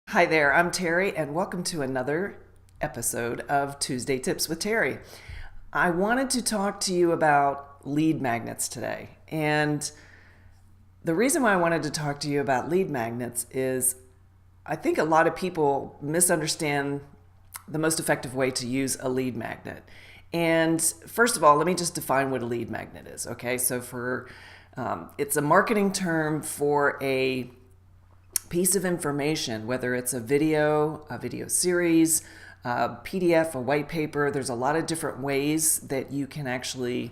Hi there, I'm Terry, and welcome to another episode of Tuesday Tips with Terry. I wanted to talk to you about lead magnets today. And the reason why I wanted to talk to you about lead magnets is I think a lot of people misunderstand the most effective way to use a lead magnet. And first of all, let me just define what a lead magnet is. Okay, so it's a marketing term for a piece of information, whether it's a video series, a PDF, a white paper. There's a lot of different ways that you can actually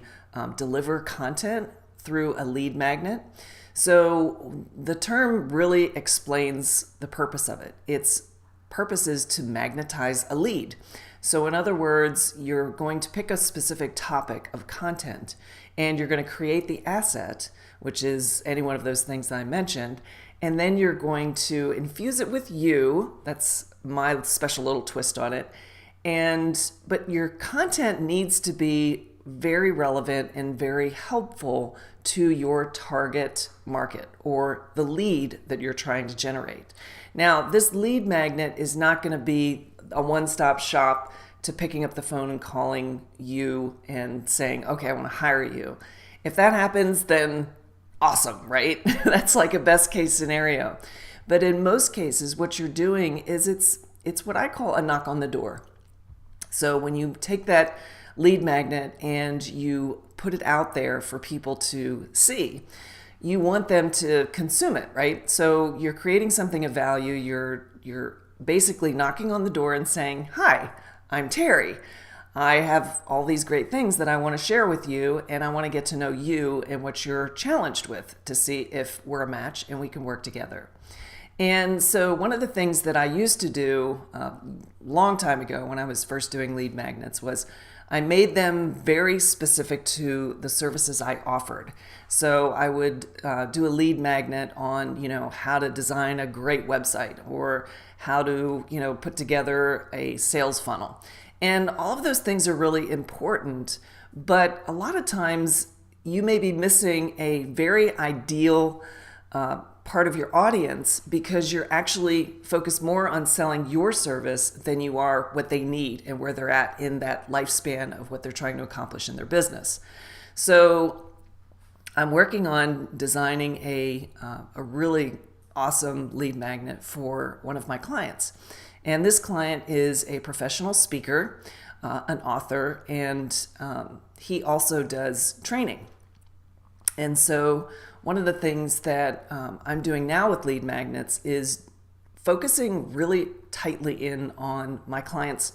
deliver content through a lead magnet. So the term really explains the purpose of it. Its purpose is to magnetize a lead. So in other words, you're going to pick a specific topic of content and you're going to create the asset, which is any one of those things that I mentioned, and then you're going to infuse it with you. That's my special little twist on it. But your content needs to be very relevant and very helpful to your target market or the lead that you're trying to generate. Now, this lead magnet is not going to be a one-stop shop to picking up the phone and calling you and saying, okay, I want to hire you. If that happens, then awesome, right? That's like a best case scenario. But in most cases, what you're doing is it's what I call a knock on the door. So when you take that lead magnet and you put it out there for people to see, you want them to consume it, right? So you're creating something of value. You're basically knocking on the door and saying, "Hi, I'm Terry. I have all these great things that I want to share with you, and I want to get to know you and what you're challenged with to see if we're a match and we can work together." And so one of the things that I used to do a long time ago when I was first doing lead magnets was I made them very specific to the services I offered. So I would do a lead magnet on, how to design a great website or how to, put together a sales funnel. And all of those things are really important, but a lot of times you may be missing a very ideal part of your audience because you're actually focused more on selling your service than you are what they need and where they're at in that lifespan of what they're trying to accomplish in their business. So I'm working on designing a really awesome lead magnet for one of my clients. And this client is a professional speaker, an author, and he also does training. And so one of the things that I'm doing now with lead magnets is focusing really tightly in on my client's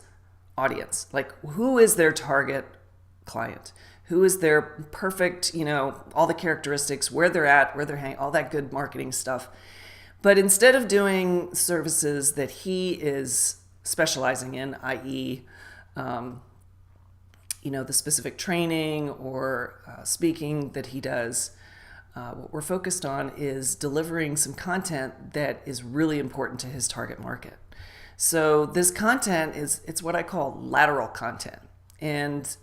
audience. Like, who is their target client? Who is their perfect, all the characteristics, where they're at, where they're hanging, all that good marketing stuff. But instead of doing services that he is specializing in, i.e., the specific training or speaking that he does, what we're focused on is delivering some content that is really important to his target market. So this content it's what I call lateral content. And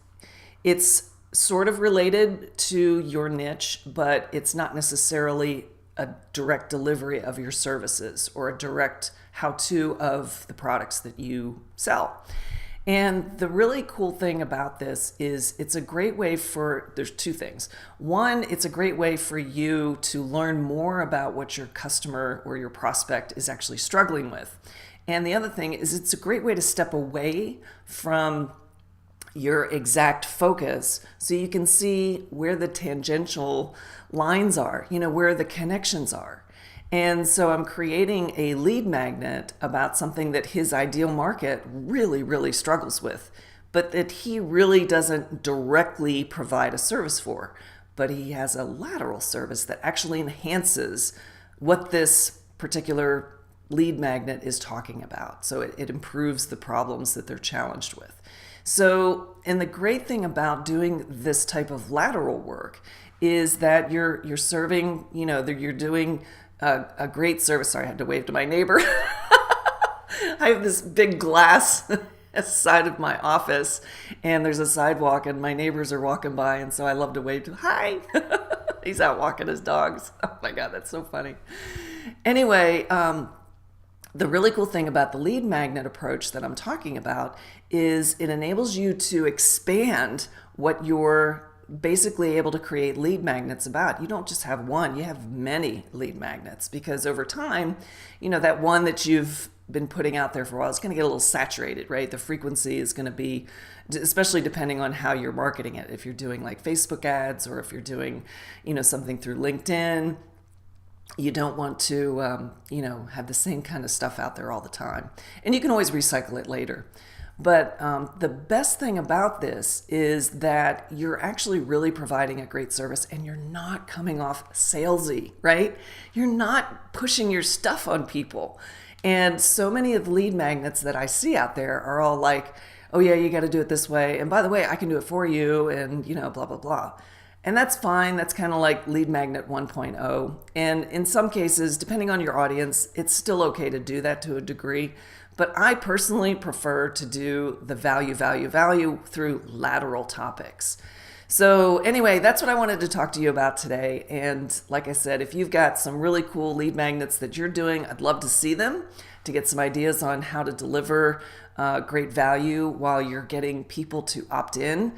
it's sort of related to your niche, but it's not necessarily a direct delivery of your services or a direct how-to of the products that you sell. And the really cool thing about this is there's two things. One, it's a great way for you to learn more about what your customer or your prospect is actually struggling with. And the other thing is it's a great way to step away from your exact focus so you can see where the tangential lines are, where the connections are. And so I'm creating a lead magnet about something that his ideal market really, really struggles with, but that he really doesn't directly provide a service for. But he has a lateral service that actually enhances what this particular lead magnet is talking about. So it improves the problems that they're challenged with. So, and the great thing about doing this type of lateral work is that you're serving, you're doing a great service. Sorry, I had to wave to my neighbor. I have this big glass side of my office, and there's a sidewalk, and my neighbors are walking by, and so I love to wave to, hi. He's out walking his dogs. Oh my God, that's so funny. Anyway, The really cool thing about the lead magnet approach that I'm talking about is it enables you to expand what you're basically able to create lead magnets about. You don't just have one, you have many lead magnets, because over time, that one that you've been putting out there for a while, it's going to get a little saturated, right? The frequency is going to be, especially depending on how you're marketing it. If you're doing like Facebook ads, or if you're doing, something through LinkedIn, you don't want to, have the same kind of stuff out there all the time. And you can always recycle it later. But the best thing about this is that you're actually really providing a great service, and you're not coming off salesy, right? You're not pushing your stuff on people. And so many of the lead magnets that I see out there are all like, oh yeah, you got to do it this way. And by the way, I can do it for you, and blah, blah, blah. And that's fine. That's kind of like lead magnet 1.0. And in some cases, depending on your audience, it's still okay to do that to a degree. But I personally prefer to do the value through lateral topics. So anyway, that's what I wanted to talk to you about today. And like I said, if you've got some really cool lead magnets that you're doing, I'd love to see them, to get some ideas on how to deliver great value while you're getting people to opt in.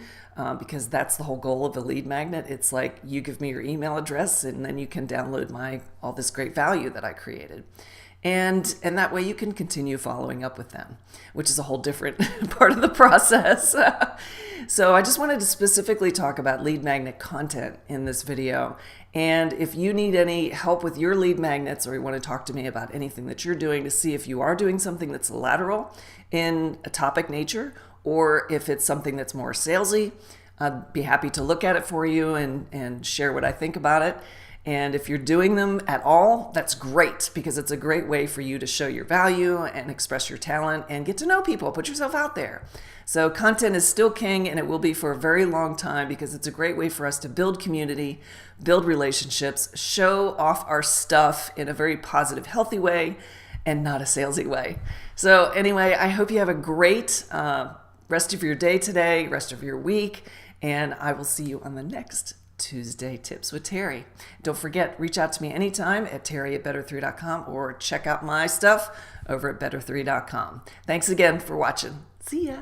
Because that's the whole goal of a lead magnet. It's like, you give me your email address, and then you can download all this great value that I created. And that way you can continue following up with them, which is a whole different part of the process. So I just wanted to specifically talk about lead magnet content in this video. And if you need any help with your lead magnets, or you want to talk to me about anything that you're doing to see if you are doing something that's lateral in a topic nature, or if it's something that's more salesy, I'd be happy to look at it for you and share what I think about it. And if you're doing them at all, that's great, because it's a great way for you to show your value and express your talent and get to know people, put yourself out there. So content is still king, and it will be for a very long time, because it's a great way for us to build community, build relationships, show off our stuff in a very positive, healthy way, and not a salesy way. So anyway, I hope you have a great rest of your day today, rest of your week, and I will see you on the next Tuesday Tips with Terry. Don't forget, reach out to me anytime at terry@better3.com, or check out my stuff over at better3.com. Thanks again for watching. See ya.